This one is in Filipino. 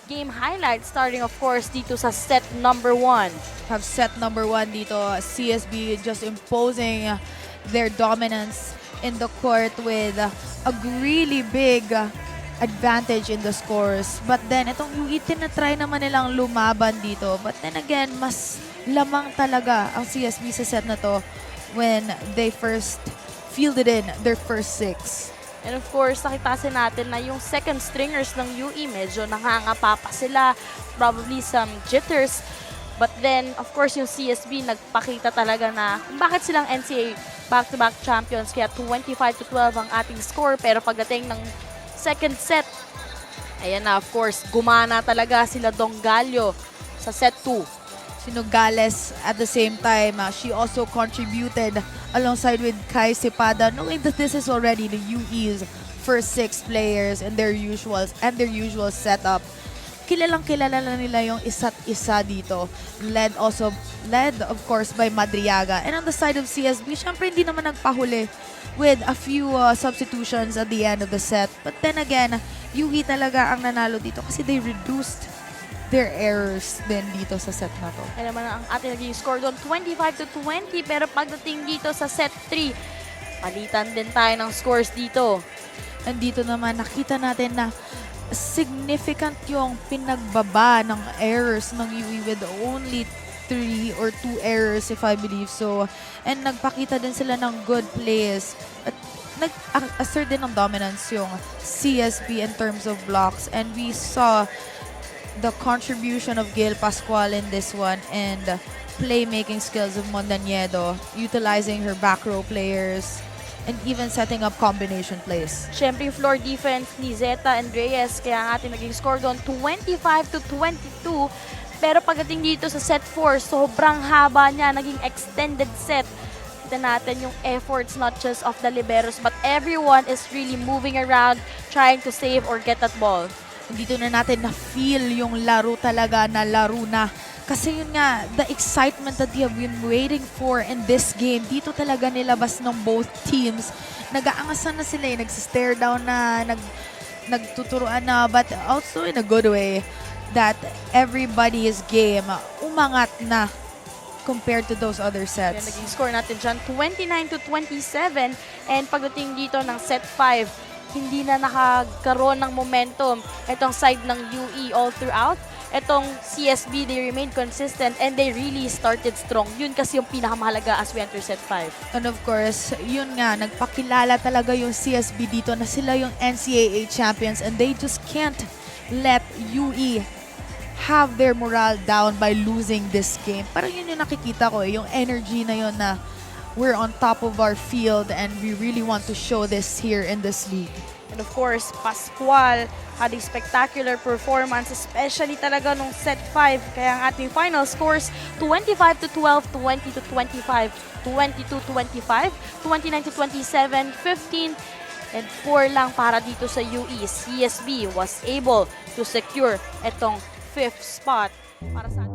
game highlights starting of course dito sa set number 1. Have set number 1 dito. CSB just imposing their dominance in the court with a really big advantage in the scores. But then, itong UE, tinatry naman nilang lumaban dito. But then again, mas lamang talaga ang CSB sa set na to when they first fielded in their first 6. And of course, nakitasin natin na yung second stringers ng UE, medyo nangangapa pa sila, probably some jitters. But then, of course, yung CSB nagpakita talaga na kung bakit silang NCAA back-to-back champions. Kaya 25-12 ang ating score. Pero pagdating ng second set, ayan na, of course, gumana talaga sila Dongallo sa set 2. Sinugales at the same time, she also contributed alongside with Kai Cepada, knowing that this is already the UE's first 6 players and their usual setup. Kilalang kilala na nila yung isa't isa dito. Led of course by Madriaga. And on the side of CSB, syempre hindi naman nagpahuli with a few substitutions at the end of the set. But then again, UE talaga ang nanalo dito kasi they reduced their errors din dito sa set na to. Ayan naman ang ating naging score doon, 25-20. Pero pagdating dito sa set 3, palitan din tayo ng scores dito. Nandito naman, nakita natin na significant yung pinagbaba ng errors ng UE with only 3 or 2 errors if I believe so. And nagpakita din sila ng good plays. At nag-assert din ng dominance yung CSB in terms of blocks. And we saw the contribution of Gail Pascual in this one and playmaking skills of Mondañedo, utilizing her back row players and even setting up combination plays. Siyempre, yung floor defense ni Zeta and Reyes, kaya ang ating naging score doon, 25-22. Pero pagdating dito sa set 4, sobrang haba niya, naging extended set. Kita natin yung efforts not just of the liberos, but everyone is really moving around, trying to save or get that ball. Dito na natin na-feel yung laro talaga na laro na. Kasi yun nga, the excitement that you have been waiting for in this game, dito talaga nilabas ng both teams. Nag-aangasan na sila, nag-stare down na, nagtuturuan na, but also in a good way that everybody's game umangat na compared to those other Kaya sets. naging score natin dyan, 29-27. And pagdating dito ng set 5, hindi na nakagkaroon ng momentum itong side ng UE all throughout. Itong CSB, they remained consistent and they really started strong. Yun kasi yung pinakamahalaga as we enter set 5. And of course, yun nga, nagpakilala talaga yung CSB dito na sila yung NCAA champions and they just can't let UE have their morale down by losing this game. Parang yun yung nakikita ko, yung energy na yun na we're on top of our field and we really want to show this here in this league. And of course, Pascual had a spectacular performance, especially talaga nung set 5. Kaya ang ating final scores, 25-12, 20-25, 22-25, 29-27, 15, and 4 lang para dito sa UE. CSB was able to secure itong 5th spot para sa